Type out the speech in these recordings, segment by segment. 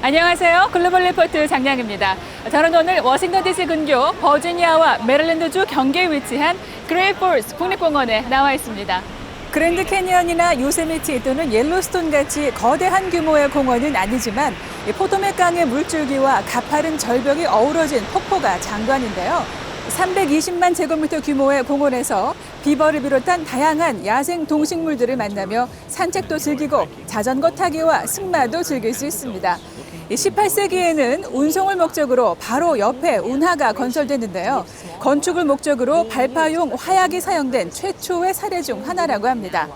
안녕하세요. 글로벌 리포트 장량입니다. 저는 오늘 워싱턴 DC 근교 버지니아와 메릴랜드주 경계에 위치한 그레이트 폴스 국립공원에 나와 있습니다. 그랜드 캐니언이나 요세미티 또는 옐로스톤 같이 거대한 규모의 공원은 아니지만 포토맥 강의 물줄기와 가파른 절벽이 어우러진 폭포가 장관인데요. 320만 제곱미터 규모의 공원에서 비버를 비롯한 다양한 야생 동식물들을 만나며 산책도 즐기고 자전거 타기와 승마도 즐길 수 있습니다. 18세기에는 운송을 목적으로 바로 옆에 운하가 건설됐는데요. 건축을 목적으로 발파용 화약이 사용된 최초의 사례 중 하나라고 합니다.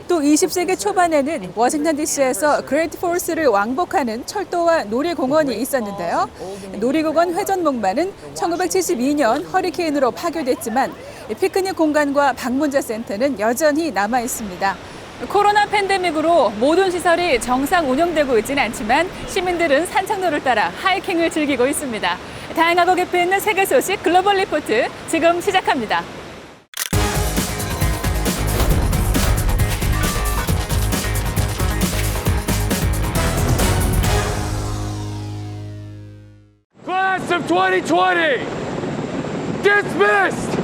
또 20세기 초반에는 워싱턴 DC에서 그레이트 폴스를 왕복하는 철도와 놀이공원이 있었는데요. 놀이공원 회전목마는 1972년 허리케인으로 파괴됐지만 피크닉 공간과 방문자 센터는 여전히 남아 있습니다. 코로나 팬데믹으로 모든 시설이 정상 운영되고 있지는 않지만 시민들은 산책로를 따라 하이킹을 즐기고 있습니다. 다양하고 깊이 있는 세계 소식 글로벌 리포트 지금 시작합니다. Class of 2020, dismissed!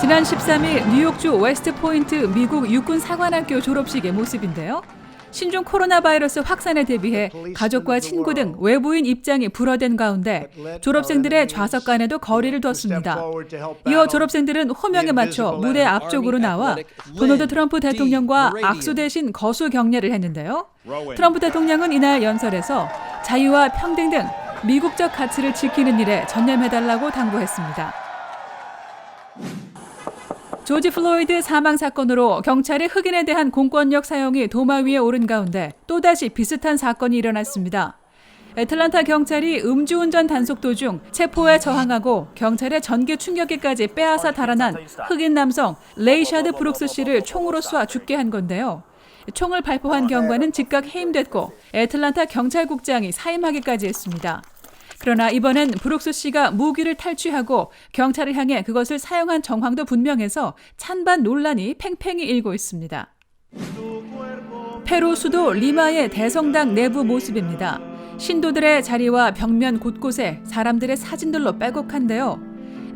지난 13일 뉴욕주 웨스트포인트 미국 육군 사관학교 졸업식의 모습인데요. 신종 코로나 바이러스 확산에 대비해 가족과 친구 등 외부인 입장이 불어된 가운데 졸업생들의 좌석간에도 거리를 뒀습니다. 이어 졸업생들은 호명에 맞춰 무대 앞쪽으로 나와 도널드 트럼프 대통령과 악수 대신 거수 격려를 했는데요. 트럼프 대통령은 이날 연설에서 자유와 평등 등 미국적 가치를 지키는 일에 전념해달라고 당부했습니다. 조지 플로이드 사망 사건으로 경찰의 흑인에 대한 공권력 사용이 도마 위에 오른 가운데 또다시 비슷한 사건이 일어났습니다. 애틀란타 경찰이 음주운전 단속 도중 체포에 저항하고 경찰의 전기 충격기까지 빼앗아 달아난 흑인 남성 레이샤드 브룩스 씨를 총으로 쏴 죽게 한 건데요. 총을 발포한 경관은 즉각 해임됐고 애틀란타 경찰국장이 사임하기까지 했습니다. 그러나 이번엔 브룩스 씨가 무기를 탈취하고 경찰을 향해 그것을 사용한 정황도 분명해서 찬반 논란이 팽팽히 일고 있습니다. 페루 수도 리마의 대성당 내부 모습입니다. 신도들의 자리와 벽면 곳곳에 사람들의 사진들로 빼곡한데요.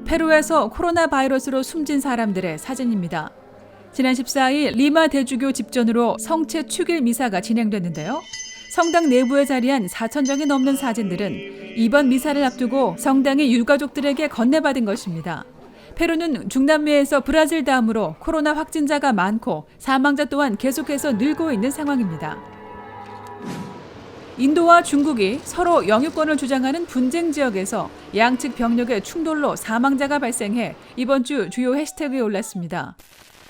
페루에서 코로나 바이러스로 숨진 사람들의 사진입니다. 지난 14일 리마 대주교 집전으로 성체 축일 미사가 진행됐는데요. 성당 내부에 자리한 4,000장이 넘는 사진들은 이번 미사를 앞두고 성당이 유가족들에게 건네받은 것입니다. 페루는 중남미에서 브라질 다음으로 코로나 확진자가 많고 사망자 또한 계속해서 늘고 있는 상황입니다. 인도와 중국이 서로 영유권을 주장하는 분쟁 지역에서 양측 병력의 충돌로 사망자가 발생해 이번 주 주요 해시태그에 올랐습니다.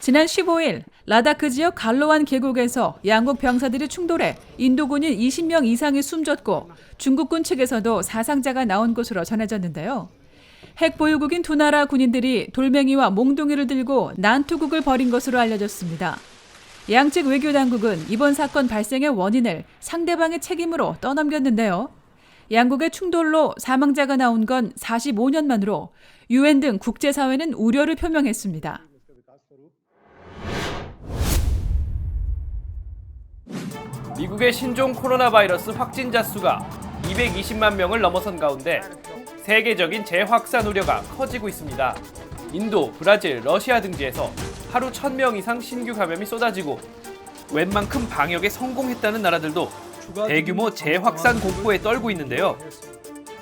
지난 15일 라다크 지역 갈로완 계곡에서 양국 병사들이 충돌해 인도군인 20명 이상이 숨졌고 중국군 측에서도 사상자가 나온 것으로 전해졌는데요. 핵 보유국인 두 나라 군인들이 돌멩이와 몽둥이를 들고 난투극을 벌인 것으로 알려졌습니다. 양측 외교당국은 이번 사건 발생의 원인을 상대방의 책임으로 떠넘겼는데요. 양국의 충돌로 사망자가 나온 건 45년 만으로 UN 등 국제사회는 우려를 표명했습니다. 미국의 신종 코로나 바이러스 확진자 수가 220만 명을 넘어선 가운데 세계적인 재확산 우려가 커지고 있습니다. 인도, 브라질, 러시아 등지에서 하루 1,000명 이상 신규 감염이 쏟아지고 웬만큼 방역에 성공했다는 나라들도 대규모 재확산 공포에 떨고 있는데요.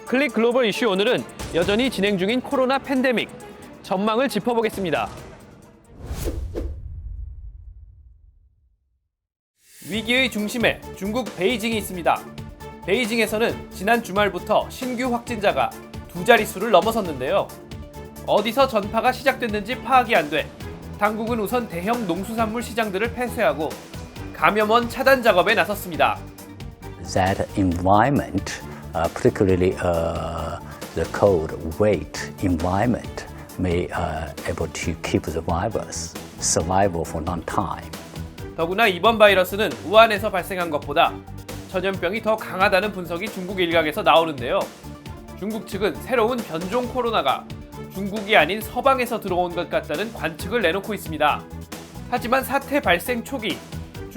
클릭 글로벌 이슈 오늘은 여전히 진행 중인 코로나 팬데믹 전망을 짚어보겠습니다. 위기의 중심에 중국 베이징이 있습니다. 베이징에서는 지난 주말부터 신규 확진자가 2자릿수를 넘어섰는데요. 어디서 전파가 시작됐는지 파악이 안 돼 당국은 우선 대형 농수산물 시장들을 폐쇄하고 감염원 차단 작업에 나섰습니다. That environment, particularly the cold, wet environment, may able to keep the virus survival for long time. 더구나 이번 바이러스는 우한에서 발생한 것보다 전염병이 더 강하다는 분석이 중국 일각에서 나오는데요. 중국 측은 새로운 변종 코로나가 중국이 아닌 서방에서 들어온 것 같다는 관측을 내놓고 있습니다. 하지만 사태 발생 초기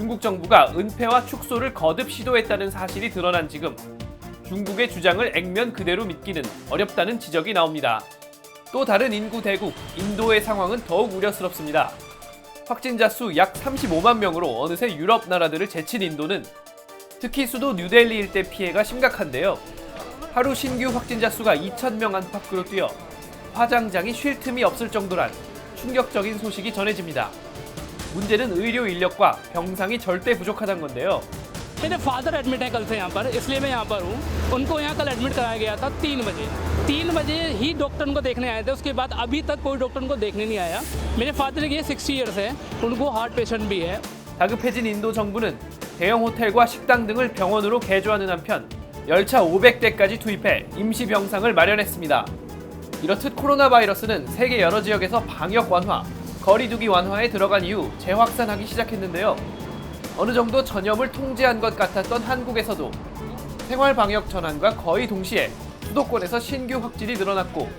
중국 정부가 은폐와 축소를 거듭 시도했다는 사실이 드러난 지금 중국의 주장을 액면 그대로 믿기는 어렵다는 지적이 나옵니다. 또 다른 인구 대국 인도의 상황은 더욱 우려스럽습니다. 확진자 수 약 35만 명으로 어느새 유럽 나라들을 제친 인도는 특히 수도 뉴델리 일대 피해가 심각한데요. 하루 신규 확진자 수가 2,000명 안팎으로 뛰어 화장장이 쉴 틈이 없을 정도란 충격적인 소식이 전해집니다. 문제는 의료 인력과 병상이 절대 부족하다는 건데요. मेरे father admit हैं कल से यहाँ पर, इसलिए मैं यहाँ पर हूँ। उनको यहाँ कल एडमिट कराया गया था 3 बजे। 3 बजे ही डॉक्टर उनको देखने आए थे, उसके बाद अभी तक कोई डॉक्टर उनको देखने नहीं आया। मेरे फादर के 60 ईयर्स है, उनको हार्ट पेशेंट भी है। 다급해진 인도 정부는 대형 호텔과 식당 등을 병원으로 개조하는 한편 열차 500대까지 투입해 임시 병상을 마련했습니다. 이렇듯 코로나 바이러스는 세계 여러 지역에서 방역 완화, 거리두기 완화에 들어간 이후 재확산하기 시작했는데요. 어느 정도 전염을 통제한 것 같았던 한국에서도 생활 방역 전환과 거의 동시에 수도권에서 신규 확진이 늘어났고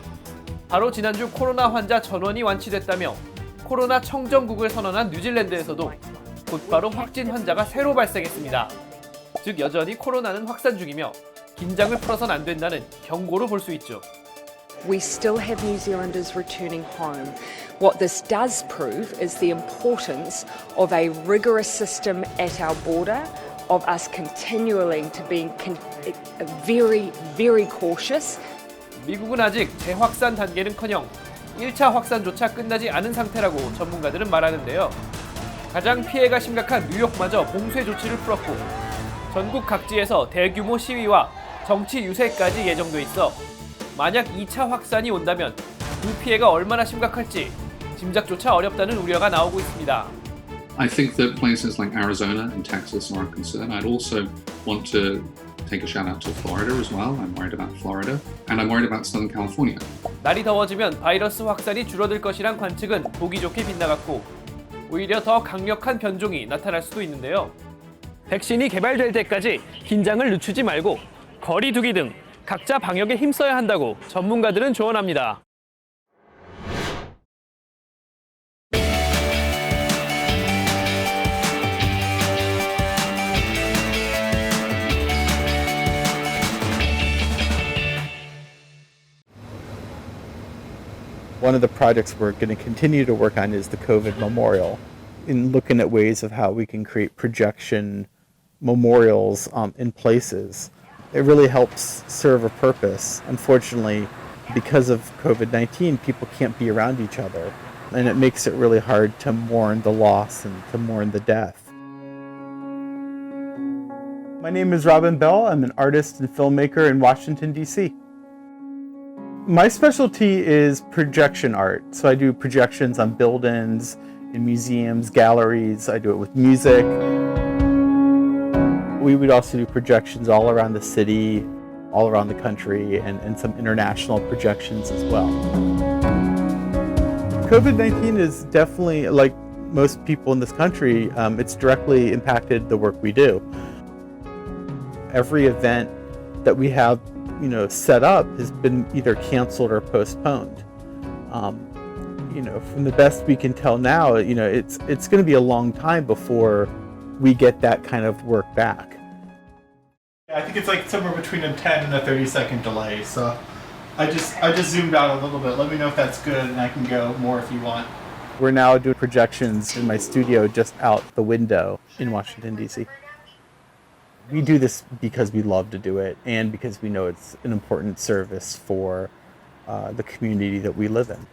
바로 지난주 코로나 환자 전원이 완치됐다며 코로나 청정국을 선언한 뉴질랜드에서도 곧바로 확진 환자가 새로 발생했습니다. 즉 여전히 코로나는 확산 중이며 긴장을 풀어선 안 된다는 경고로 볼 수 있죠. We still have New Zealanders returning home. What this does prove is the importance of a rigorous system at our border, of us continuing to be very, very cautious. 미국은 아직 재확산 단계는커녕 1차 확산조차 끝나지 않은 상태라고 전문가들은 말하는데요. 가장 피해가 심각한 뉴욕마저 봉쇄 조치를 풀었고 전국 각지에서 대규모 시위와 정치 유세까지 예정돼 있어 만약 2차 확산이 온다면 그 피해가 얼마나 심각할지 짐작조차 어렵다는 우려가 나오고 있습니다. I think that places like Arizona and Texas are a concern. I'd also want to take a shout out to Florida as well. I'm worried about Florida and I'm worried about Southern California. 날이 더워지면 바이러스 확산이 줄어들 것이란 관측은 보기 좋게 빗나갔고 오히려 더 강력한 변종이 나타날 수도 있는데요. 백신이 개발될 때까지 긴장을 늦추지 말고 거리 두기 등 각자 방역에 힘써야 한다고 전문가들은 조언합니다. One of the projects we're going to continue to work on is the COVID memorial, in looking at ways of how we can create projection memorials in places. It really helps serve a purpose. Unfortunately, because of COVID-19, people can't be around each other, and it makes it really hard to mourn the loss and to mourn the death. My name is Robin Bell. I'm an artist and filmmaker in Washington, D.C. My specialty is projection art. So I do projections on buildings, in museums, galleries. I do it with music. We would also do projections all around the city, all around the country, and some international projections as well. COVID-19 is definitely, like most people in this country, it's directly impacted the work we do. Every event that we have set up has been either canceled or postponed. From the best we can tell now, it's going to be a long time before we get that kind of work back. I think it's like somewhere between a 10 and a 30-second delay. So I just zoomed out a little bit. Let me know if that's good, and I can go more if you want. We're now doing projections in my studio just out the window in Washington, D.C. We do this because we love to do it and because we know it's an important service for the community that we live in.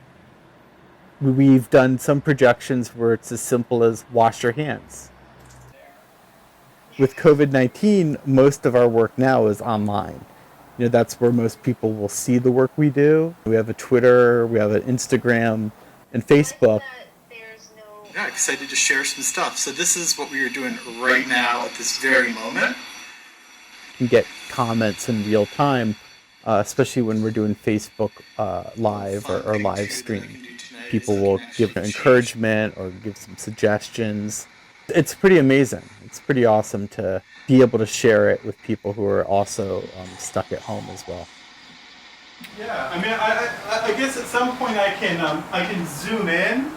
We've done some projections where it's as simple as wash your hands. With COVID-19, most of our work now is online. That's where most people will see the work we do. We have a Twitter, we have an Instagram, and Facebook. Yeah, excited to share some stuff. So this is what we are doing right now at this very moment. You can get comments in real time, especially when we're doing Facebook Live or live stream. People will give encouragement or give some suggestions. It's pretty amazing. It's pretty awesome to be able to share it with people who are also stuck at home as well. Yeah, I mean, I guess at some point I can zoom in.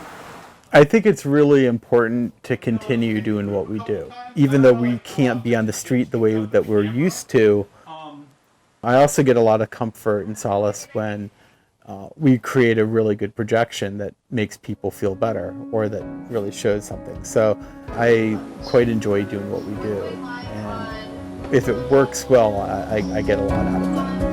I think it's really important to continue doing what we do. Even though we can't be on the street the way that we're used to, I also get a lot of comfort and solace when we create a really good projection that makes people feel better or that really shows something. So I quite enjoy doing what we do. And if it works well, I get a lot out of that.